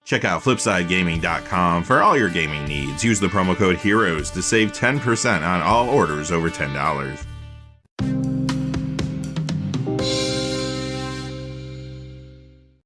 Check out FlipsideGaming.com for all your gaming needs. Use the promo code HEROES to save 10% on all orders over $10.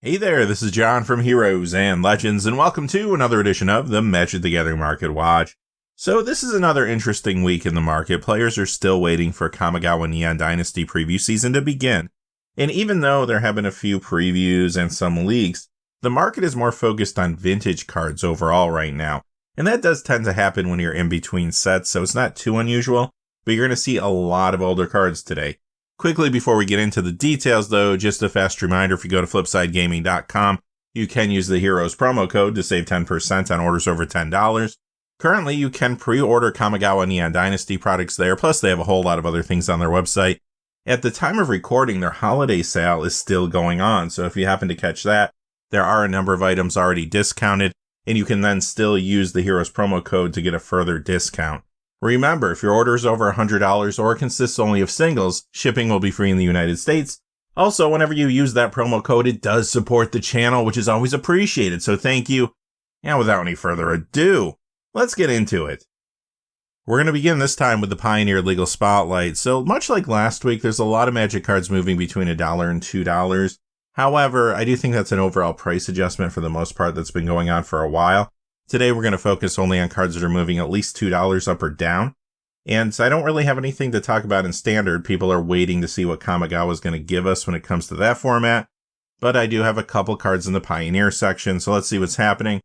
Hey there, this is John from Heroes and Legends, and welcome to another edition of the Magic the Gathering Market Watch. So this is another interesting week in the market. Players are still waiting for Kamigawa Neon Dynasty Preview season to begin. And even though there have been a few previews and some leaks, the market is more focused on vintage cards overall right now. And that does tend to happen when you're in between sets, so it's not too unusual, but you're going to see a lot of older cards today. Quickly before we get into the details though, just a fast reminder, if you go to FlipsideGaming.com, you can use the Heroes promo code to save 10% on orders over $10. Currently, you can pre-order Kamigawa Neon Dynasty products there, plus they have a whole lot of other things on their website. At the time of recording, their holiday sale is still going on, so if you happen to catch that, there are a number of items already discounted, and you can then still use the Heroes promo code to get a further discount. Remember, if your order is over $100 or consists only of singles, shipping will be free in the United States. Also, whenever you use that promo code, it does support the channel, which is always appreciated, so thank you. And without any further ado, let's get into it. We're going to begin this time with the Pioneer Legal Spotlight. So much like last week, there's a lot of Magic cards moving between $1 and $2. However, I do think that's an overall price adjustment for the most part that's been going on for a while. Today, we're going to focus only on cards that are moving at least $2 up or down. And I don't really have anything to talk about in Standard. People are waiting to see what Kamigawa is going to give us when it comes to that format. But I do have a couple cards in the Pioneer section, so let's see what's happening.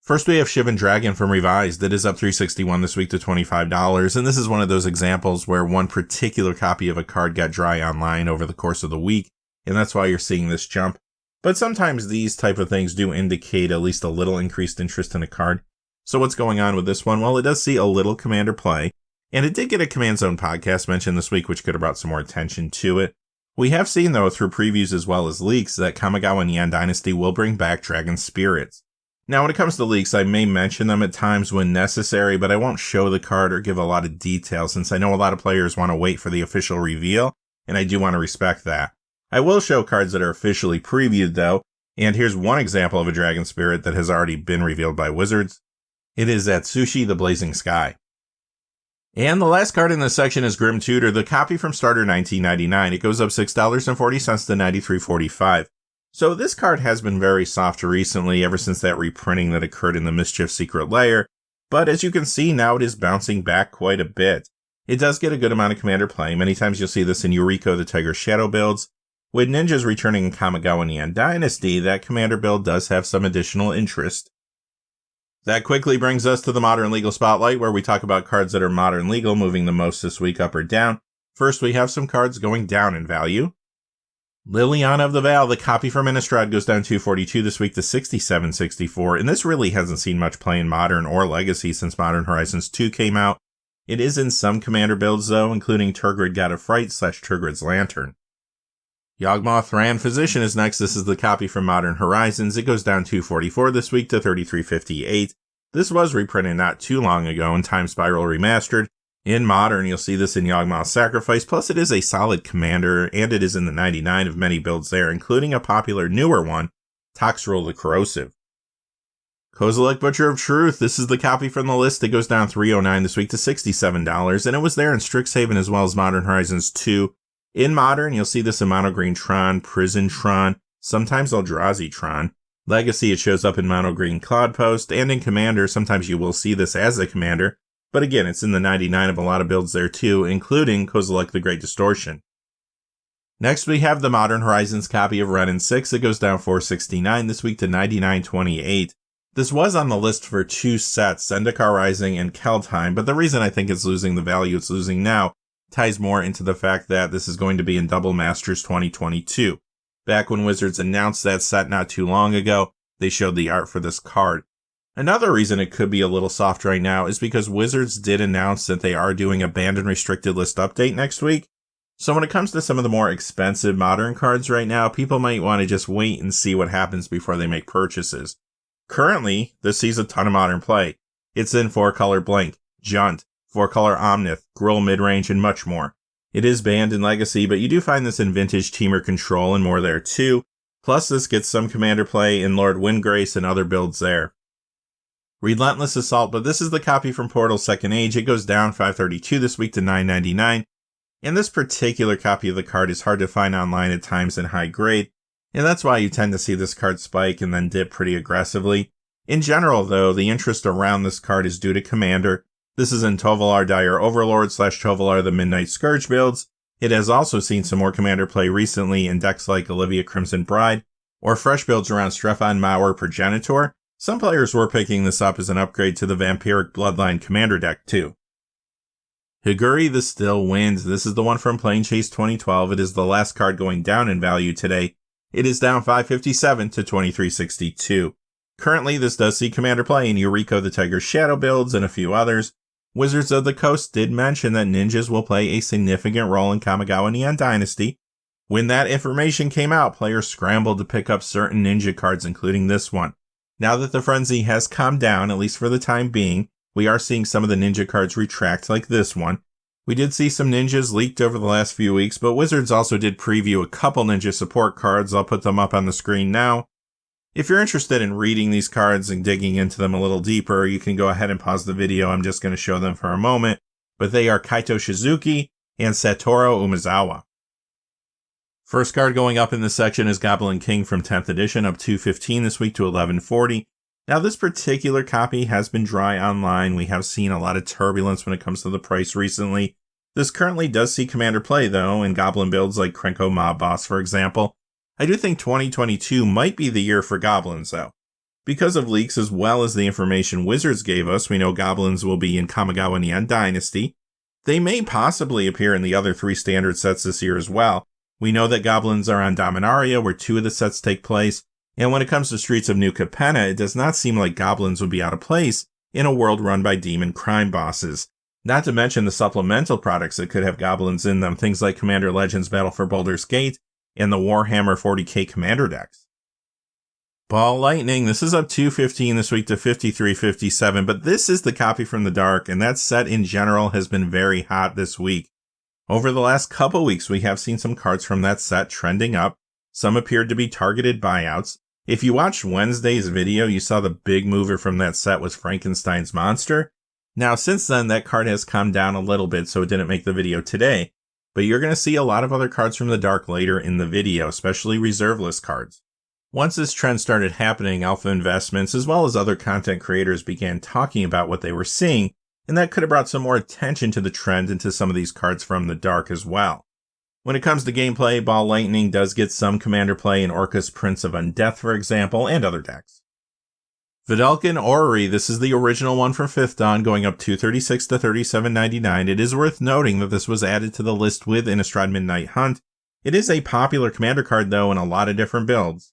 First, we have Shivan Dragon from Revised. That is up $361 this week to $25. And this is one of those examples where one particular copy of a card got dry online over the course of the week. And that's why you're seeing this jump. But sometimes these type of things do indicate at least a little increased interest in a card. So what's going on with this one? Well, it does see a little Commander play. And it did get a Command Zone podcast mention this week, which could have brought some more attention to it. We have seen, though, through previews as well as leaks, that Kamigawa Neon Dynasty will bring back Dragon Spirits. Now, when it comes to leaks, I may mention them at times when necessary, but I won't show the card or give a lot of detail since I know a lot of players want to wait for the official reveal, and I do want to respect that. I will show cards that are officially previewed, though, and here's one example of a Dragon Spirit that has already been revealed by Wizards. It is Atsushi the Blazing Sky. And the last card in this section is Grim Tutor, the copy from Starter 1999. It goes up $6.40 to $93.45. So this card has been very soft recently, ever since that reprinting that occurred in the Mischief Secret Lair, but as you can see, now it is bouncing back quite a bit. It does get a good amount of Commander play. Many times you'll see this in Yuriko the Tiger Shadow builds. With Ninjas returning in Kamigawa Neon Dynasty, that Commander build does have some additional interest. That quickly brings us to the Modern Legal Spotlight, where we talk about cards that are Modern Legal moving the most this week up or down. First, we have some cards going down in value. Liliana of the Veil, the copy from Innistrad, goes down $242 this week to $67.64, and this really hasn't seen much play in Modern or Legacy since Modern Horizons 2 came out. It is in some Commander builds, though, including Turgid God of Fright / Turgid's Lantern. Yawgmoth Ran Physician is next. This is the copy from Modern Horizons. It goes down $244 this week to $33.58. This was reprinted not too long ago in Time Spiral Remastered. In Modern, you'll see this in Yawgmoth Sacrifice, plus it is a solid commander, and it is in the 99 of many builds there, including a popular newer one, Toxrill the Corrosive. Kozilek Butcher of Truth, this is the copy from the list. It goes down $309 this week to $67, and it was there in Strixhaven as well as Modern Horizons 2. In Modern, you'll see this in Mono Green Tron, Prison Tron, sometimes Eldrazi Tron. Legacy, it shows up in Mono Green Cloudpost, and in Commander, sometimes you will see this as a commander. But again, it's in the 99 of a lot of builds there too, including Kozilek the Great Distortion. Next, we have the Modern Horizons copy of Renin 6. It goes down $469 this week to $99.28. This was on the list for two sets, Zendikar Rising and Keldheim, but the reason I think it's losing the value it's losing now ties more into the fact that this is going to be in Double Masters 2022. Back when Wizards announced that set not too long ago, they showed the art for this card. Another reason it could be a little soft right now is because Wizards did announce that they are doing a banned and restricted list update next week. So when it comes to some of the more expensive Modern cards right now, people might want to just wait and see what happens before they make purchases. Currently, this sees a ton of Modern play. It's in 4-color Blink, Junt, 4-color Omnith, Gruul Midrange, and much more. It is banned in Legacy, but you do find this in Vintage, Teamer Control, and more there too. Plus, this gets some commander play in Lord Windgrace and other builds there. Relentless Assault, but this is the copy from Portal's Second Age. It goes down 532 this week to 999. And this particular copy of the card is hard to find online at times in high grade, and that's why you tend to see this card spike and then dip pretty aggressively. In general, though, the interest around this card is due to Commander. This is in Tovolar Dire Overlord / Tovolar the Midnight Scourge builds. It has also seen some more Commander play recently in decks like Olivia Crimson Bride, or fresh builds around Strefan Mauer Progenitor. Some players were picking this up as an upgrade to the Vampiric Bloodline Commander deck, too. Higuri the Still Wind. This is the one from Plane Chase 2012. It is the last card going down in value today. It is down 557 to 2362. Currently, this does see Commander play in Yuriko the Tiger's Shadow builds and a few others. Wizards of the Coast did mention that ninjas will play a significant role in Kamigawa Neon Dynasty. When that information came out, players scrambled to pick up certain ninja cards, including this one. Now that the frenzy has calmed down, at least for the time being, we are seeing some of the ninja cards retract like this one. We did see some ninjas leaked over the last few weeks, but Wizards also did preview a couple ninja support cards. I'll put them up on the screen now. If you're interested in reading these cards and digging into them a little deeper, you can go ahead and pause the video. I'm just going to show them for a moment. But they are Kaito Shizuki and Satoru Umezawa. First card going up in this section is Goblin King from 10th edition, up 215 this week to 1140. Now, this particular copy has been dry online. We have seen a lot of turbulence when it comes to the price recently. This currently does see Commander play, though, in Goblin builds like Krenko Mob Boss, for example. I do think 2022 might be the year for Goblins, though. Because of leaks as well as the information Wizards gave us, we know Goblins will be in Kamigawa Neon Dynasty. They may possibly appear in the other 3 standard sets this year as well. We know that Goblins are on Dominaria, where 2 of the sets take place, and when it comes to Streets of New Capenna, it does not seem like Goblins would be out of place in a world run by demon crime bosses. Not to mention the supplemental products that could have Goblins in them, things like Commander Legends Battle for Baldur's Gate and the Warhammer 40k Commander decks. Ball Lightning, this is up 215 this week to 53.57, but this is the copy from the Dark, and that set in general has been very hot this week. Over the last couple weeks, we have seen some cards from that set trending up. Some appeared to be targeted buyouts. If you watched Wednesday's video, you saw the big mover from that set was Frankenstein's Monster. Now, since then, that card has calmed down a little bit, so it didn't make the video today. But you're going to see a lot of other cards from the Dark later in the video, especially reserve list cards. Once this trend started happening, Alpha Investments, as well as other content creators, began talking about what they were seeing, and that could have brought some more attention to the trend and to some of these cards from the Dark as well. When it comes to gameplay, Ball Lightning does get some Commander play in Orcus Prince of Undeath, for example, and other decks. Vidalcan Orrery, this is the original one from 5th Dawn, going up 236 to 37.99. It is worth noting that this was added to the list with Innistrad Midnight Hunt. It is a popular Commander card, though, in a lot of different builds.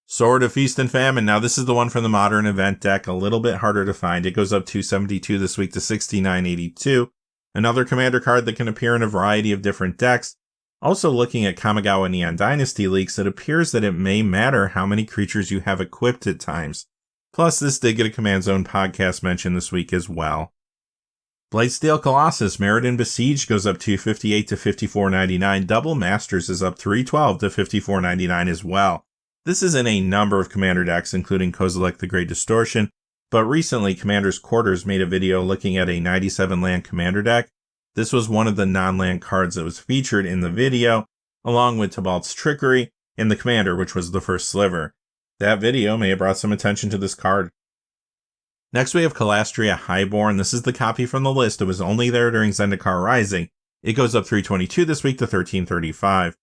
Sword of Feast and Famine, now this is the one from the Modern Event deck, a little bit harder to find. It goes up 272 this week to 69.82. Another Commander card that can appear in a variety of different decks. Also looking at Kamigawa Neon Dynasty leaks, it appears that it may matter how many creatures you have equipped at times. Plus, this did get a Command Zone podcast mention this week as well. Blightsteel Colossus, Meriden Besieged goes up 258 to 54.99. Double Masters is up 312 to 54.99 as well. This is in a number of Commander decks, including Kozilek the Great Distortion, but recently Commander's Quarters made a video looking at a 97 land Commander deck. This was one of the non-land cards that was featured in the video, along with Tybalt's Trickery and the Commander, which was the first sliver. That video may have brought some attention to this card. Next we have Calastria Highborn. This is the copy from the list. It was only there during Zendikar Rising. It goes up 322 this week to 1335.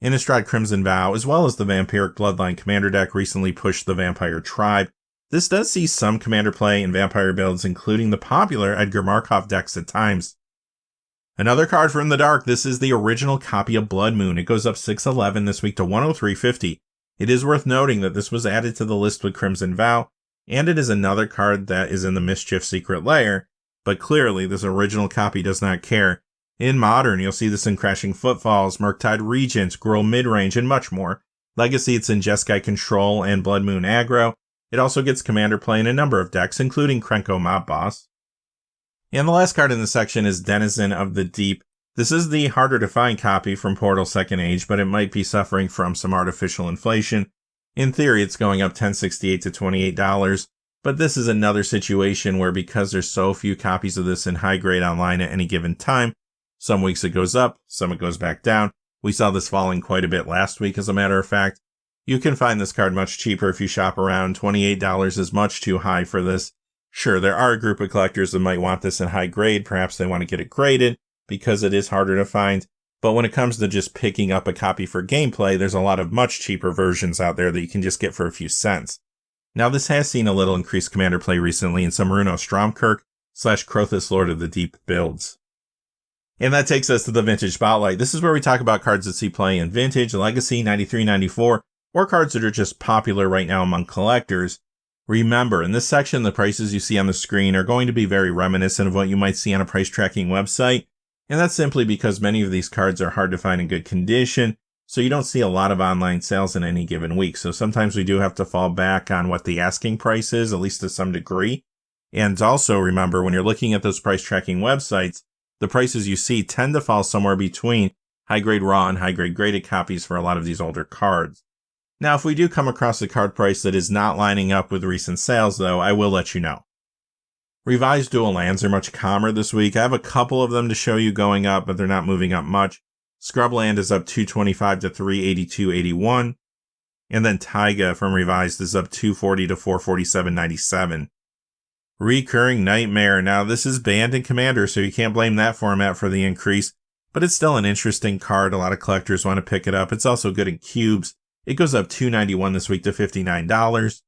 Innistrad Crimson Vow, as well as the Vampiric Bloodline Commander deck, recently pushed the Vampire Tribe. This does see some Commander play in Vampire builds, including the popular Edgar Markov decks at times. Another card from the Dark, this is the original copy of Blood Moon. It goes up 611 this week to 103.50. It is worth noting that this was added to the list with Crimson Vow, and it is another card that is in the Mischief Secret Lair, but clearly this original copy does not care. In Modern, you'll see this in Crashing Footfalls, Murktide Regent, Gruul Midrange, and much more. Legacy, it's in Jeskai Control and Blood Moon Aggro. It also gets Commander play in a number of decks, including Krenko Mob Boss. And the last card in the section is Denizen of the Deep. This is the harder to find copy from Portal Second Age, but it might be suffering from some artificial inflation. In theory, it's going up $10.68 to $28, but this is another situation where because there's so few copies of this in high grade online at any given time, some weeks it goes up, some it goes back down. We saw this falling quite a bit last week, as a matter of fact. You can find this card much cheaper if you shop around. $28 is much too high for this. Sure, there are a group of collectors that might want this in high grade. Perhaps they want to get it graded because it is harder to find. But when it comes to just picking up a copy for gameplay, there's a lot of much cheaper versions out there that you can just get for a few cents. Now, this has seen a little increased commander play recently in some Runo Stromkirk / Krothis Lord of the Deep builds. And that takes us to the Vintage Spotlight. This is where we talk about cards that see play in Vintage, Legacy, 93, 94, or cards that are just popular right now among collectors. Remember, in this section, the prices you see on the screen are going to be very reminiscent of what you might see on a price tracking website. And that's simply because many of these cards are hard to find in good condition, so you don't see a lot of online sales in any given week. So sometimes we do have to fall back on what the asking price is, at least to some degree. And also remember, when you're looking at those price tracking websites, the prices you see tend to fall somewhere between high-grade raw and high-grade graded copies for a lot of these older cards. Now, if we do come across a card price that is not lining up with recent sales, though, I will let you know. Revised dual lands are much calmer this week. I have a couple of them to show you going up, but they're not moving up much. Scrubland is up 225 to 382.81. And then Taiga from Revised is up 240 to 447.97. Recurring Nightmare. Now, this is banned in Commander, so you can't blame that format for the increase, but it's still an interesting card. A lot of collectors want to pick it up. It's also good in cubes. It goes up $291 this week to $59.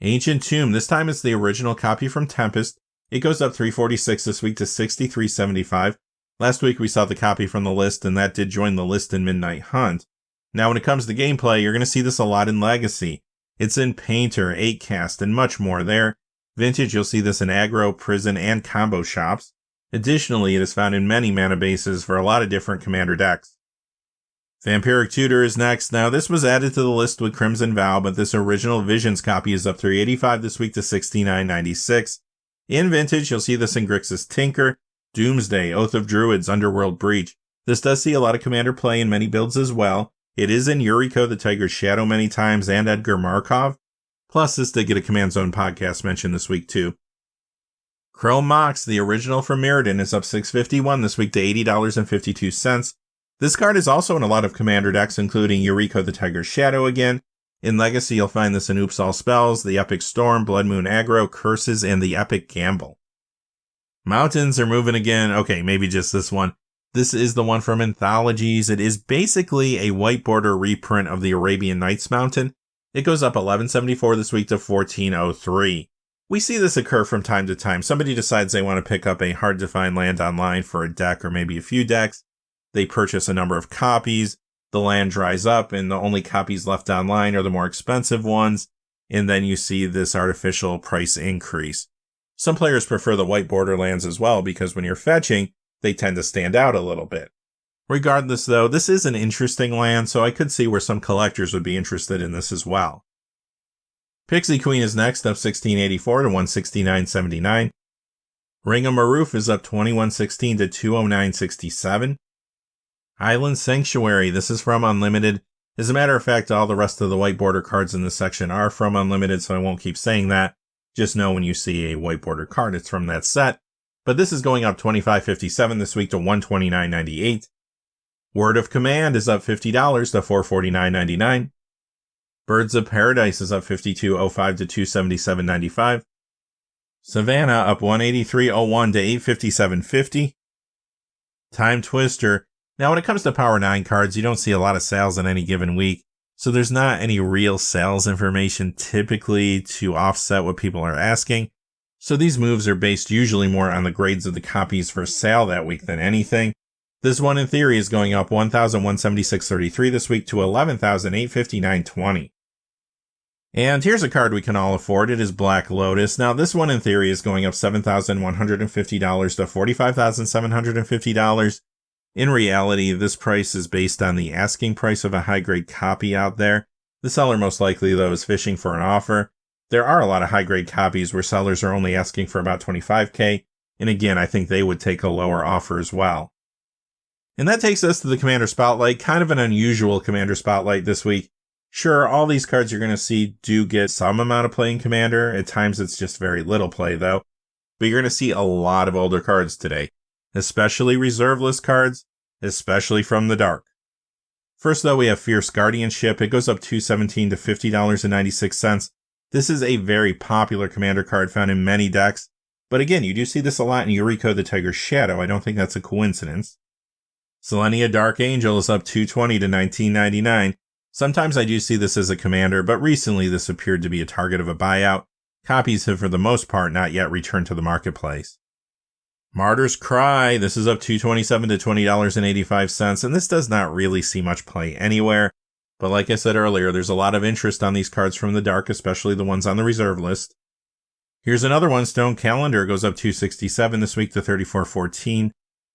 Ancient Tomb. This time it's the original copy from Tempest. It goes up $346 this week to $63.75. Last week we saw the copy from the list, and that did join the list in Midnight Hunt. Now, when it comes to gameplay, you're going to see this a lot in Legacy. It's in Painter, 8cast, and much more there. Vintage, you'll see this in aggro, prison, and combo shops. Additionally, it is found in many mana bases for a lot of different commander decks. Vampiric Tutor is next. Now, this was added to the list with Crimson Vow, but this original Visions copy is up $385 this week to $69.96. In Vintage, you'll see this in Grixis Tinker, Doomsday, Oath of Druids, Underworld Breach. This does see a lot of commander play in many builds as well. It is in Yuriko the Tiger's Shadow many times and Edgar Markov. Plus, this did get a Command Zone podcast mention this week too. Chrome Mox, the original from Mirrodin, is up $651 this week to $80.52. This card is also in a lot of commander decks, including Yuriko the Tiger's Shadow again. In Legacy, you'll find this in Oops All Spells, the Epic Storm, Blood Moon Aggro, Curses, and the Epic Gamble. Mountains are moving again. Okay, maybe just this one. This is the one from Anthologies. It is basically a white border reprint of the Arabian Nights Mountain. It goes up $11.74 this week to $14.03. We see this occur from time to time. Somebody decides they want to pick up a hard-to-find land online for a deck or maybe a few decks. They purchase a number of copies. The land dries up, and the only copies left online are the more expensive ones. And then you see this artificial price increase. Some players prefer the white border lands as well because when you're fetching, they tend to stand out a little bit. Regardless, though, this is an interesting land, so I could see where some collectors would be interested in this as well. Pixie Queen is next, up $16.84 to $169.79. Ring of Maroof is up $21.16 to $209.67. Island Sanctuary, this is from Unlimited. As a matter of fact, all the rest of the white border cards in this section are from Unlimited, so I won't keep saying that. Just know when you see a white border card, it's from that set. But this is going up $25.57 this week to $129.98. Word of Command is up $50 to $449.99. Birds of Paradise is up $52.05 to $277.95. Savannah up $183.01 to $857.50. Time Twister. Now, when it comes to Power 9 cards, you don't see a lot of sales in any given week, so there's not any real sales information typically to offset what people are asking. So these moves are based usually more on the grades of the copies for sale that week than anything. This one, in theory, is going up $1,176.33 this week to $11,859.20. And here's a card we can all afford. It is Black Lotus. Now, this one, in theory, is going up $7,150 to $45,750. In reality, this price is based on the asking price of a high-grade copy out there. The seller most likely, though, is fishing for an offer. There are a lot of high-grade copies where sellers are only asking for about $25K, and again, I think they would take a lower offer as well. And that takes us to the Commander Spotlight, kind of an unusual Commander Spotlight this week. Sure, all these cards you're going to see do get some amount of play in Commander. At times it's just very little play, though. But you're going to see a lot of older cards today, especially reserve list cards, especially from the dark. First, though, we have Fierce Guardianship. It goes up $2.17 to $50.96. This is a very popular Commander card found in many decks. But again, you do see this a lot in Yuriko the Tiger's Shadow. I don't think that's a coincidence. Selenia Dark Angel is up $2.20 to $19.99. Sometimes I do see this as a commander, but recently this appeared to be a target of a buyout. Copies have for the most part not yet returned to the marketplace. Martyr's Cry, this is up $2.27 to $20.85, and this does not really see much play anywhere. But like I said earlier, there's a lot of interest on these cards from the dark, especially the ones on the reserve list. Here's another one, Stone Calendar goes up $2.67 this week to $34.14.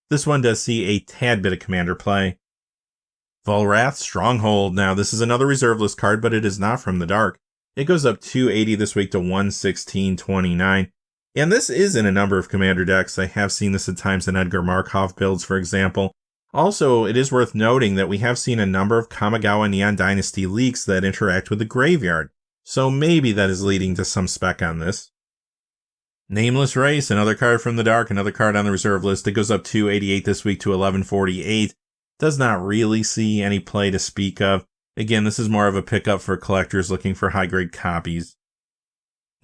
This one does see a tad bit of commander play. Volrath Stronghold. Now, this is another reserve list card, but it is not from the dark. It goes up $2.80 this week to $116.29. And this is in a number of commander decks. I have seen this at times in Alper Markov builds, for example. Also, it is worth noting that we have seen a number of Kamigawa Neon Dynasty leaks that interact with the graveyard. So maybe that is leading to some spec on this. Nameless Race, another card from the dark, another card on the reserve list. It goes up $2.88 this week to $11.48. Does not really see any play to speak of. Again, this is more of a pickup for collectors looking for high-grade copies.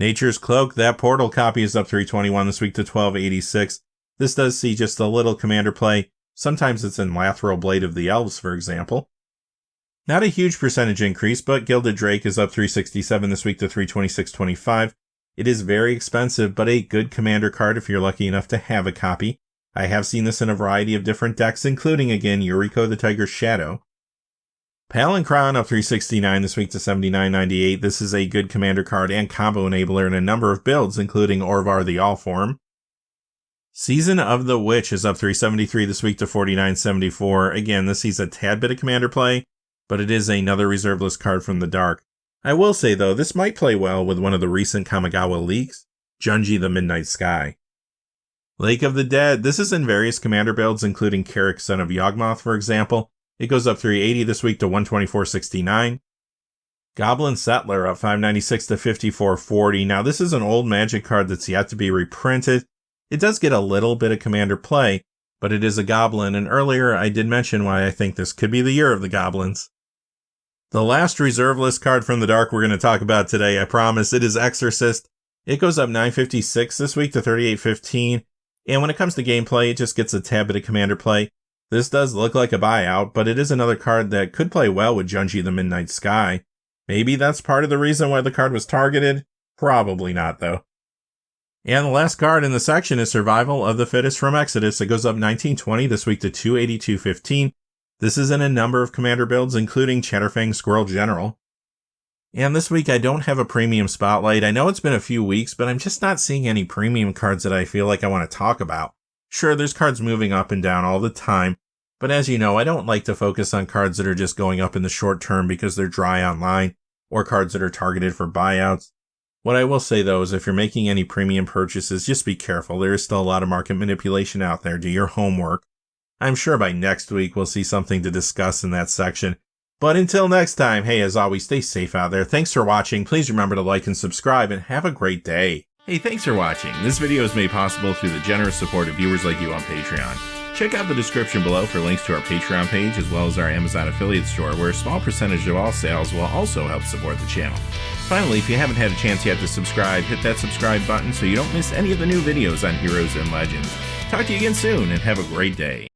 Nature's Cloak, that Portal copy is up $3.21 this week to $12.86. This does see just a little commander play. Sometimes it's in Lathril Blade of the Elves, for example. Not a huge percentage increase, but Gilded Drake is up $3.67 this week to $326.25. It is very expensive, but a good commander card if you're lucky enough to have a copy. I have seen this in a variety of different decks, including, again, Yuriko the Tiger's Shadow. Palinchron up $3.69 this week to $79.98. This is a good commander card and combo enabler in a number of builds, including Orvar the Allform. Season of the Witch is up $3.73 this week to $49.74. Again, this sees a tad bit of commander play, but it is another reserve list card from the dark. I will say, though, this might play well with one of the recent Kamigawa leaks, Junji the Midnight Sky. Lake of the Dead. This is in various commander builds, including Carrick, Son of Yawgmoth, for example. It goes up $3.80 this week to $124.69. Goblin Settler up $5.96 to $54.40. Now, this is an old Magic card that's yet to be reprinted. It does get a little bit of commander play, but it is a goblin, and earlier I did mention why I think this could be the year of the goblins. The last reserve list card from the dark we're going to talk about today, I promise, it is Exorcist. It goes up $9.56 this week to $38.15, and when it comes to gameplay, it just gets a tad bit of commander play. This does look like a buyout, but it is another card that could play well with Junji the Midnight Sky. Maybe that's part of the reason why the card was targeted? Probably not, though. And the last card in the section is Survival of the Fittest from Exodus. It goes up $19.20 this week to $282.15. This is in a number of commander builds, including Chatterfang Squirrel General. And this week I don't have a premium spotlight. I know it's been a few weeks, but I'm just not seeing any premium cards that I feel like I want to talk about. Sure, there's cards moving up and down all the time, but as you know, I don't like to focus on cards that are just going up in the short term because they're dry online, or cards that are targeted for buyouts. What I will say, though, is if you're making any premium purchases, just be careful. There is still a lot of market manipulation out there. Do your homework. I'm sure by next week we'll see something to discuss in that section. But until next time, hey, as always, stay safe out there. Thanks for watching. Please remember to like and subscribe, and have a great day. Hey, thanks for watching. This video is made possible through the generous support of viewers like you on Patreon. Check out the description below for links to our Patreon page, as well as our Amazon affiliate store, where a small percentage of all sales will also help support the channel. Finally, if you haven't had a chance yet to subscribe, hit that subscribe button so you don't miss any of the new videos on Heroes and Legends. Talk to you again soon, and have a great day.